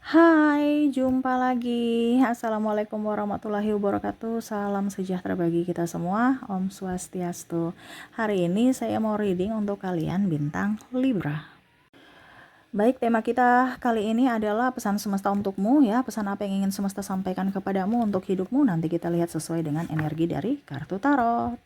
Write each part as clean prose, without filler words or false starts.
Hai, jumpa lagi. Assalamualaikum warahmatullahi wabarakatuh. Salam sejahtera bagi kita semua. Om Swastiastu. Hari ini saya mau reading untuk kalian bintang Libra. Baik, tema kita kali ini adalah pesan semesta untukmu ya. Pesan apa yang ingin semesta sampaikan kepadamu untuk hidupmu. Nanti kita lihat sesuai dengan energi dari kartu tarot.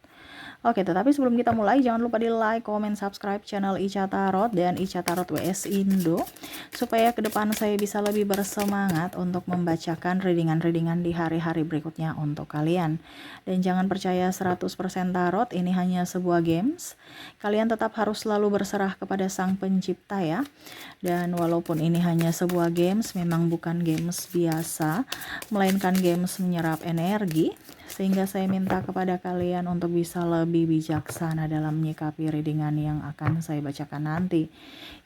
Oke, tetapi sebelum kita mulai, jangan lupa di like, comment, subscribe channel Ica Tarot dan Ica Tarot WS Indo, supaya ke depan saya bisa lebih bersemangat untuk membacakan readingan-readingan di hari-hari berikutnya untuk kalian. Dan jangan percaya 100% tarot, ini hanya sebuah games. Kalian tetap harus selalu berserah kepada Sang Pencipta ya. Dan walaupun ini hanya sebuah games, memang bukan games biasa, melainkan games menyerap energi. Sehingga saya minta kepada kalian untuk bisa lebih bijaksana dalam menyikapi readingan yang akan saya bacakan nanti.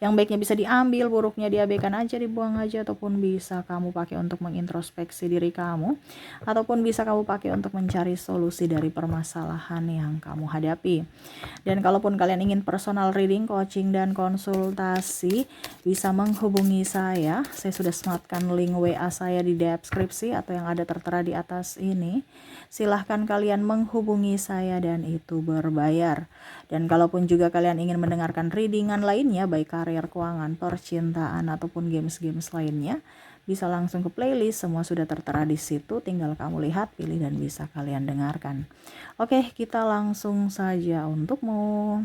Yang baiknya bisa diambil, buruknya diabaikan aja, dibuang aja, ataupun bisa kamu pakai untuk mengintrospeksi diri kamu, ataupun bisa kamu pakai untuk mencari solusi dari permasalahan yang kamu hadapi. Dan kalaupun kalian ingin personal reading, coaching, dan konsultasi, bisa menghubungi saya. Saya sudah sematkan link WA saya di deskripsi atau yang ada tertera di atas ini. Silahkan kalian menghubungi saya dan itu berbayar. Dan kalaupun juga kalian ingin mendengarkan readingan lainnya, baik karir, keuangan, percintaan, ataupun games-games lainnya, bisa langsung ke playlist, semua sudah tertera di situ, tinggal kamu lihat, pilih, dan bisa kalian dengarkan. Oke, kita langsung saja untukmu.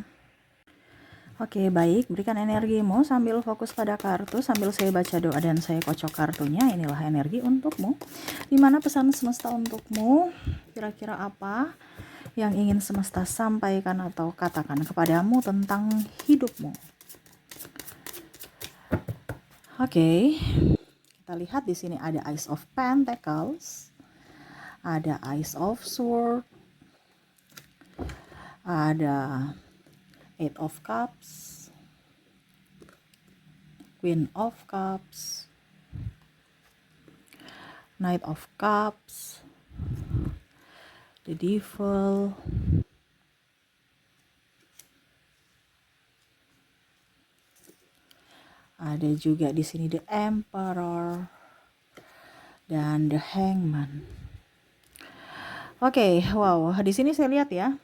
Oke, baik, berikan energimu sambil fokus pada kartu, sambil saya baca doa dan saya kocok kartunya. Inilah energi untukmu. Dimana pesan semesta untukmu? Kira-kira apa yang ingin semesta sampaikan atau katakan kepadamu tentang hidupmu? Oke, kita lihat di sini ada Ace of Pentacles, ada Ace of Swords, ada Eight of Cups, Queen of Cups, Knight of Cups, the Devil, ada juga di sini the Emperor dan the Hangman. Oke, wow, di sini saya lihat ya.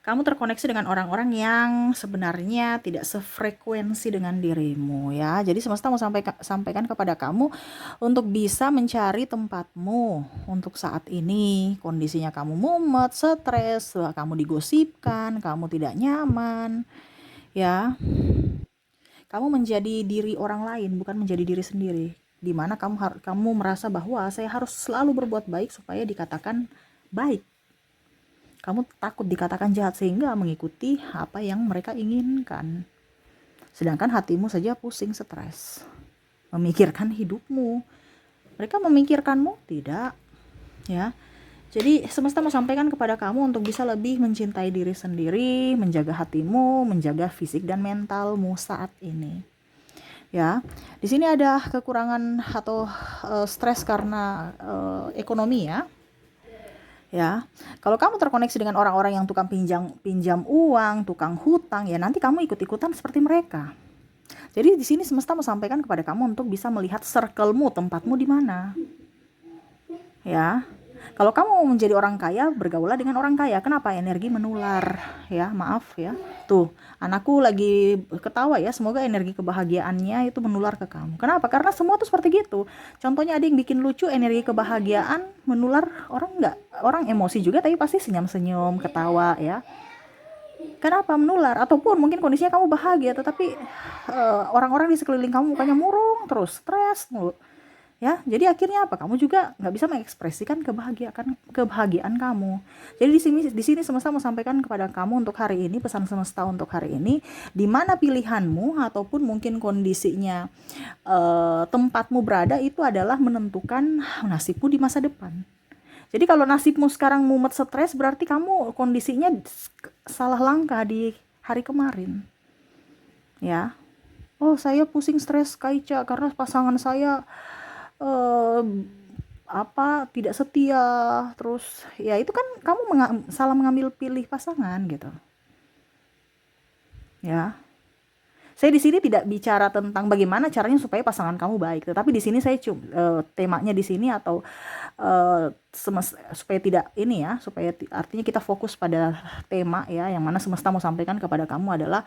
Kamu terkoneksi dengan orang-orang yang sebenarnya tidak sefrekuensi dengan dirimu ya. Jadi semesta mau sampaikan kepada kamu untuk bisa mencari tempatmu untuk saat ini. Kondisinya kamu mumet, stres, kamu digosipkan, kamu tidak nyaman ya. Kamu menjadi diri orang lain, bukan menjadi diri sendiri. Dimana kamu merasa bahwa saya harus selalu berbuat baik supaya dikatakan baik. Kamu takut dikatakan jahat sehingga mengikuti apa yang mereka inginkan. Sedangkan hatimu saja pusing, stres, memikirkan hidupmu. Mereka memikirkanmu tidak, ya. Jadi semesta mau sampaikan kepada kamu untuk bisa lebih mencintai diri sendiri, menjaga hatimu, menjaga fisik dan mentalmu saat ini. Ya, di sini ada kekurangan atau stres karena ekonomi ya. Ya, kalau kamu terkoneksi dengan orang-orang yang tukang pinjam uang, tukang hutang, ya nanti kamu ikut-ikutan seperti mereka. Jadi di sini semesta mau sampaikan kepada kamu untuk bisa melihat circle-mu, tempatmu di mana. Ya, kalau kamu mau menjadi orang kaya, bergaulah dengan orang kaya. Kenapa? Energi menular. Ya, maaf ya. Tuh, anakku lagi ketawa ya. Semoga energi kebahagiaannya itu menular ke kamu. Kenapa? Karena semua tuh seperti gitu. Contohnya ada yang bikin lucu, energi kebahagiaan menular, orang emosi juga tapi pasti senyum-senyum, ketawa ya. Kenapa menular? Ataupun mungkin kondisinya kamu bahagia tetapi orang-orang di sekeliling kamu mukanya murung, terus stres mulu. Ya, jadi akhirnya apa? Kamu juga nggak bisa mengekspresikan kebahagiaan kamu. Jadi di sini semesta mau sampaikan kepada kamu untuk hari ini, pesan semesta untuk hari ini, di mana pilihanmu ataupun mungkin kondisinya tempatmu berada itu adalah menentukan nasibmu di masa depan. Jadi kalau nasibmu sekarang mumet, stres, berarti kamu kondisinya salah langkah di hari kemarin. Ya. Oh, saya pusing, stres, Kaica, karena pasangan saya tidak setia, terus ya itu kan kamu salah mengambil pilih pasangan gitu ya. Saya di sini tidak bicara tentang bagaimana caranya supaya pasangan kamu baik, tetapi di sini saya temanya di sini atau supaya tidak ini ya, supaya artinya kita fokus pada tema ya, yang mana semesta mau sampaikan kepada kamu adalah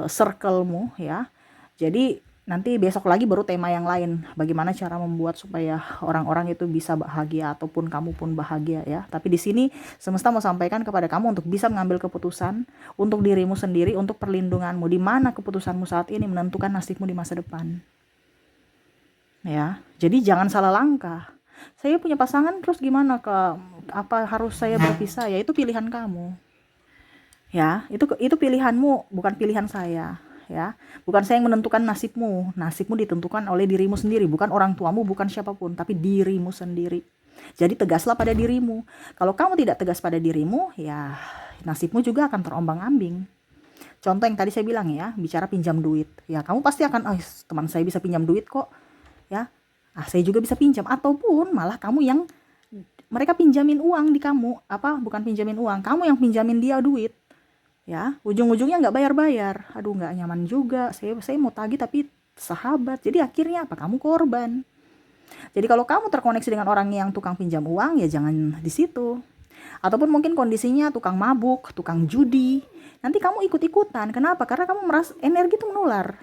circlemu ya. Jadi nanti besok lagi baru tema yang lain, bagaimana cara membuat supaya orang-orang itu bisa bahagia ataupun kamu pun bahagia ya. Tapi di sini semesta mau sampaikan kepada kamu untuk bisa mengambil keputusan untuk dirimu sendiri, untuk perlindunganmu, di mana keputusanmu saat ini menentukan nasibmu di masa depan. Ya, jadi jangan salah langkah. Saya punya pasangan terus gimana, apa harus saya berpisah? Ya itu pilihan kamu. Ya, itu pilihanmu, bukan pilihan saya. Ya, bukan saya yang menentukan nasibmu. Nasibmu ditentukan oleh dirimu sendiri, bukan orang tuamu, bukan siapapun, tapi dirimu sendiri. Jadi tegaslah pada dirimu. Kalau kamu tidak tegas pada dirimu, ya nasibmu juga akan terombang-ambing. Contoh yang tadi saya bilang ya, bicara pinjam duit. Ya kamu pasti akan, oh teman saya bisa pinjam duit kok. Ya, saya juga bisa pinjam. Ataupun malah kamu yang, mereka pinjamin uang di kamu. Bukan pinjamin uang, kamu yang pinjamin dia duit. Ya, ujung-ujungnya nggak bayar-bayar. Aduh, nggak nyaman juga. Saya mau tagih tapi sahabat. Jadi akhirnya apa? Kamu korban. Jadi kalau kamu terkoneksi dengan orang yang tukang pinjam uang, ya jangan di situ. Ataupun mungkin kondisinya tukang mabuk, tukang judi. Nanti kamu ikut-ikutan. Kenapa? Karena kamu merasa energi itu menular.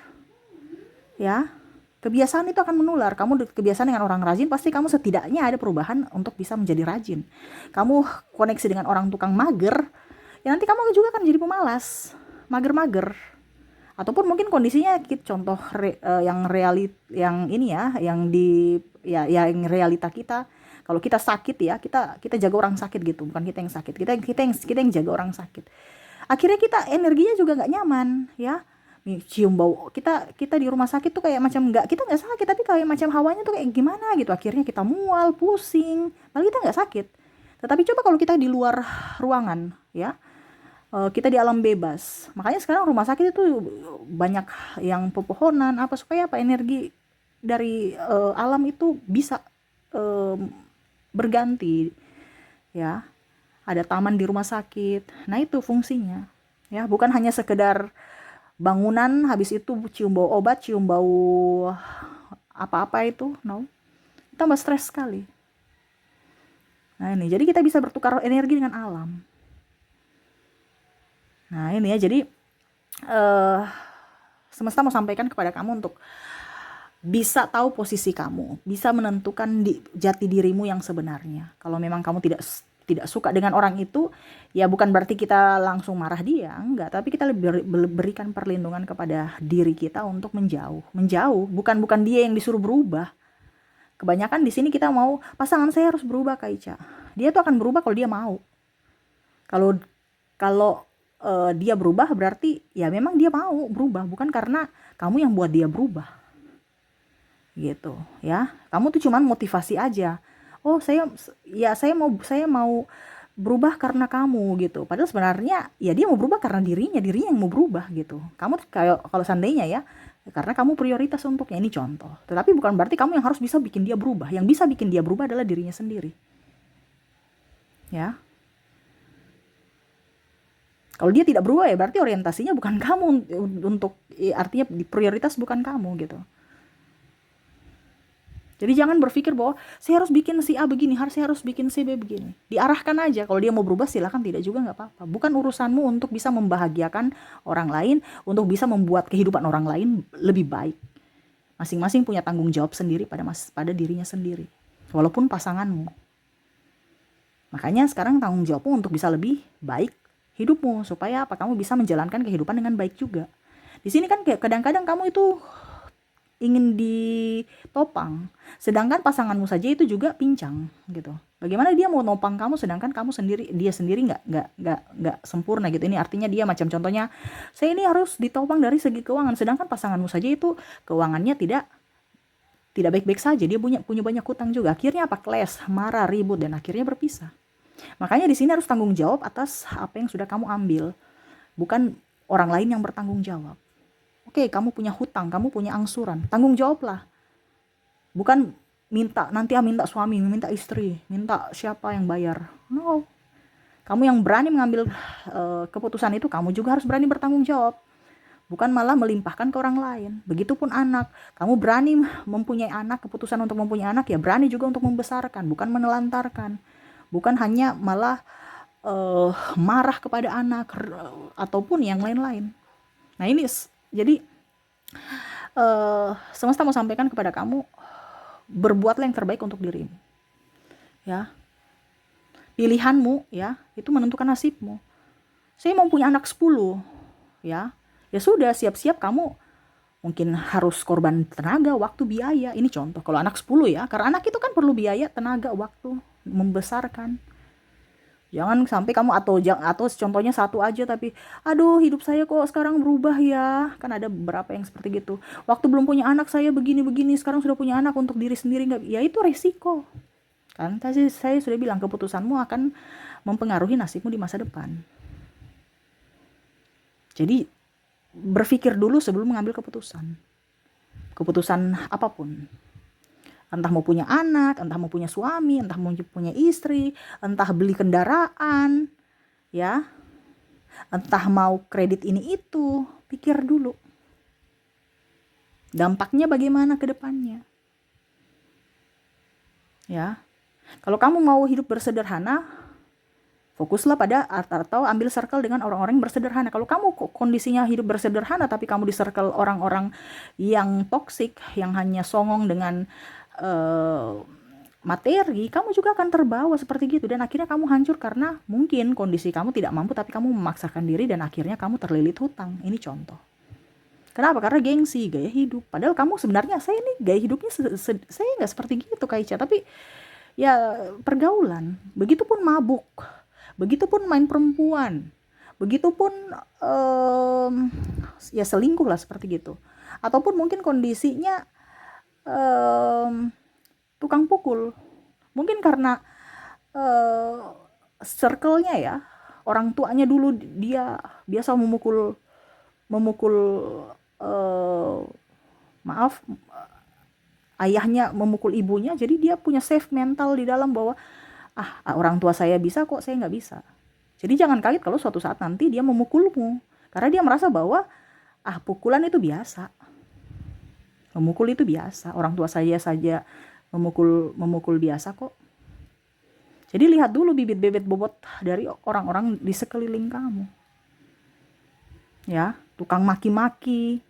Ya, kebiasaan itu akan menular. Kamu kebiasaan dengan orang rajin, pasti kamu setidaknya ada perubahan untuk bisa menjadi rajin. Kamu koneksi dengan orang tukang mager, ya nanti kamu juga akan jadi pemalas, mager-mager. Ataupun mungkin kondisinya contoh yang ini ya, yang realita kita. Kalau kita sakit ya, kita jaga orang sakit gitu, bukan kita yang sakit. Kita yang jaga orang sakit. Akhirnya kita energinya juga nggak nyaman ya. Cium bau kita di rumah sakit tuh kayak macam kita nggak sakit, tapi kayak macam hawanya tuh kayak gimana gitu. Akhirnya kita mual, pusing, malah kita nggak sakit. Tetapi coba kalau kita di luar ruangan ya, kita di alam bebas. Makanya sekarang rumah sakit itu banyak yang pepohonan supaya energi dari alam itu bisa berganti ya. Ada taman di rumah sakit. Nah, itu fungsinya. Ya, bukan hanya sekedar bangunan habis itu cium bau obat, cium bau apa-apa itu. No. Tambah stres sekali. Nah, ini jadi kita bisa bertukar energi dengan alam. Nah, ini ya, jadi semesta mau sampaikan kepada kamu untuk bisa tahu posisi kamu, bisa menentukan jati dirimu yang sebenarnya. Kalau memang kamu tidak suka dengan orang itu, ya bukan berarti kita langsung marah dia, enggak, tapi kita lebih berikan perlindungan kepada diri kita untuk menjauh, bukan dia yang disuruh berubah. Kebanyakan di sini kita mau pasangan saya harus berubah, Kak Ica. Dia tuh akan berubah kalau dia mau. Kalau dia berubah berarti ya memang dia mau berubah, bukan karena kamu yang buat dia berubah. Gitu, ya. Kamu tuh cuman motivasi aja. Oh, saya mau berubah karena kamu gitu. Padahal sebenarnya ya dia mau berubah karena dirinya yang mau berubah gitu. Kamu kayak kalau seandainya ya, karena kamu prioritas untuknya, ini contoh. Tetapi bukan berarti kamu yang harus bisa bikin dia berubah. Yang bisa bikin dia berubah adalah dirinya sendiri. Ya. Kalau dia tidak berubah ya berarti orientasinya bukan kamu artinya prioritas bukan kamu gitu. Jadi jangan berpikir bahwa saya harus bikin si A begini, saya harus bikin si B begini. Diarahkan aja. Kalau dia mau berubah silakan, tidak juga nggak apa-apa. Bukan urusanmu untuk bisa membahagiakan orang lain, untuk bisa membuat kehidupan orang lain lebih baik. Masing-masing punya tanggung jawab sendiri pada dirinya sendiri. Walaupun pasanganmu. Makanya sekarang tanggung jawabmu untuk bisa lebih baik hidupmu, supaya kamu bisa menjalankan kehidupan dengan baik juga. Di sini kan kadang-kadang kamu itu ingin ditopang, sedangkan pasanganmu saja itu juga pincang gitu. Bagaimana dia mau nopang kamu sedangkan dia sendiri nggak sempurna gitu. Ini artinya dia macam contohnya, saya ini harus ditopang dari segi keuangan, sedangkan pasanganmu saja itu keuangannya tidak baik-baik saja, dia punya banyak hutang juga. Akhirnya clash, marah, ribut, dan akhirnya berpisah. Makanya di sini harus tanggung jawab atas apa yang sudah kamu ambil, bukan orang lain yang bertanggung jawab. Oke, kamu punya hutang, kamu punya angsuran, tanggung jawablah. Bukan nanti minta suami, minta istri, minta siapa yang bayar. No. Kamu yang berani mengambil keputusan itu, kamu juga harus berani bertanggung jawab. bukan malah melimpahkan ke orang lain. Begitupun anak, kamu berani mempunyai anak, keputusan untuk mempunyai anak ya berani juga untuk membesarkan, bukan menelantarkan, bukan hanya malah marah kepada anak ataupun yang lain-lain. Nah ini jadi semesta mau sampaikan kepada kamu, berbuatlah yang terbaik untuk dirimu, ya. Pilihanmu ya itu menentukan nasibmu. Saya mau punya anak 10, ya sudah, siap-siap kamu mungkin harus korban tenaga, waktu, biaya. Ini contoh kalau anak 10 ya, karena anak itu kan perlu biaya, tenaga, waktu membesarkan. Jangan sampai kamu atau contohnya satu aja tapi aduh hidup saya kok sekarang berubah ya. Kan ada beberapa yang seperti gitu. Waktu belum punya anak saya begini-begini, sekarang sudah punya anak untuk diri sendiri nggak? Ya itu resiko. Kan tadi saya sudah bilang keputusanmu akan mempengaruhi nasibmu di masa depan. Jadi berpikir dulu sebelum mengambil keputusan. Keputusan apapun. Entah mau punya anak, entah mau punya suami, entah mau punya istri, entah beli kendaraan, ya, entah mau kredit ini itu, pikir dulu. Dampaknya bagaimana ke depannya. Ya. Kalau kamu mau hidup bersederhana, fokuslah pada atau ambil circle dengan orang-orang yang bersederhana. Kalau kamu kondisinya hidup bersederhana tapi kamu di circle orang-orang yang toksik, yang hanya songong dengan materi, kamu juga akan terbawa seperti gitu dan akhirnya kamu hancur karena mungkin kondisi kamu tidak mampu tapi kamu memaksakan diri dan akhirnya kamu terlilit hutang. Ini contoh. Kenapa? Karena gengsi, gaya hidup. Padahal kamu sebenarnya, saya ini gaya hidupnya saya nggak seperti gitu Kak Ica, tapi ya pergaulan. Begitupun mabuk, begitupun main perempuan, begitupun ya selingkuh lah seperti gitu. Ataupun mungkin kondisinya tukang pukul, mungkin karena circle-nya ya, orang tuanya dulu dia biasa memukul ayahnya memukul ibunya, jadi dia punya safe mental di dalam bahwa orang tua saya bisa kok, saya nggak bisa. Jadi jangan kaget kalau suatu saat nanti dia memukulmu, karena dia merasa bahwa pukulan itu biasa. Memukul itu biasa, orang tua saya saja memukul biasa kok. Jadi lihat dulu bibit-bibit bobot dari orang-orang di sekeliling kamu. Ya, tukang maki-maki.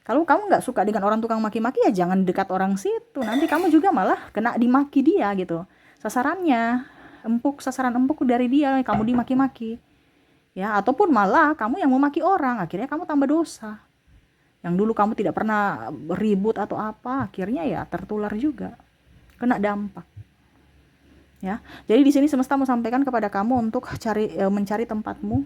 Kalau kamu nggak suka dengan orang tukang maki-maki ya jangan dekat orang situ. Nanti kamu juga malah kena dimaki dia gitu. Sasarannya sasaran empuk dari dia, kamu dimaki-maki. Ya, ataupun malah kamu yang memaki orang, akhirnya kamu tambah dosa. Yang dulu kamu tidak pernah ribut atau apa, akhirnya ya tertular juga, kena dampak. Ya, jadi di sini semesta mau sampaikan kepada kamu untuk mencari tempatmu,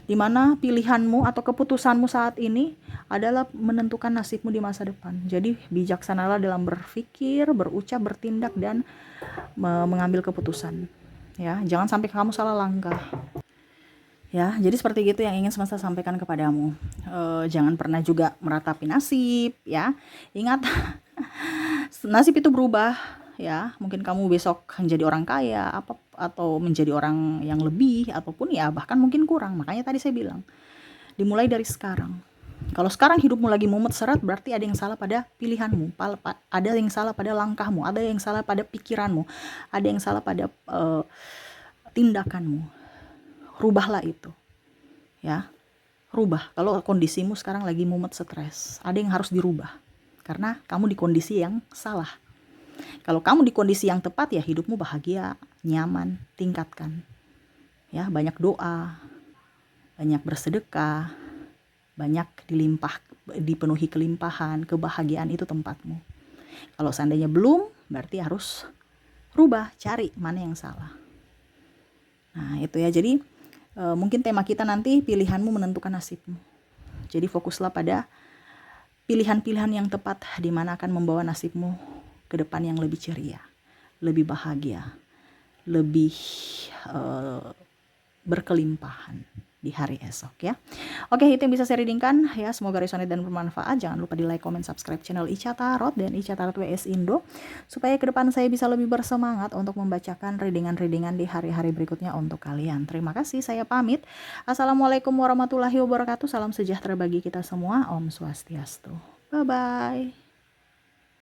di mana pilihanmu atau keputusanmu saat ini adalah menentukan nasibmu di masa depan. Jadi bijaksanalah dalam berpikir, berucap, bertindak dan mengambil keputusan. Ya, jangan sampai kamu salah langkah. Ya, jadi seperti itu yang ingin semesta sampaikan kepadamu. Jangan pernah juga meratapi nasib, ya. Ingat, nasib itu berubah, ya. Mungkin kamu besok menjadi orang kaya, atau menjadi orang yang lebih, ataupun ya bahkan mungkin kurang. Makanya tadi saya bilang, dimulai dari sekarang. Kalau sekarang hidupmu lagi mumet seret, berarti ada yang salah pada pilihanmu, ada yang salah pada langkahmu, ada yang salah pada pikiranmu, ada yang salah pada tindakanmu. Rubahlah itu, ya, rubah. Kalau kondisimu sekarang lagi mumet stres, ada yang harus dirubah karena kamu di kondisi yang salah. Kalau kamu di kondisi yang tepat ya hidupmu bahagia, nyaman, tingkatkan, ya, banyak doa, banyak bersedekah, banyak dipenuhi kelimpahan, kebahagiaan itu tempatmu. Kalau seandainya belum, berarti harus rubah, cari mana yang salah. Nah itu ya, jadi mungkin tema kita nanti pilihanmu menentukan nasibmu. Jadi fokuslah pada pilihan-pilihan yang tepat di mana akan membawa nasibmu ke depan yang lebih ceria, lebih bahagia, lebih berkelimpahan. di hari esok ya. Oke, itu yang bisa saya readingkan ya. Semoga resonate dan bermanfaat. Jangan lupa di like, comment, subscribe channel Ica Tarot dan Ica Tarot WS Indo supaya ke depan saya bisa lebih bersemangat untuk membacakan readingan-readingan di hari-hari berikutnya untuk kalian. Terima kasih, saya pamit. Assalamualaikum warahmatullahi wabarakatuh. Salam sejahtera bagi kita semua. Om Swastiastu. Bye bye.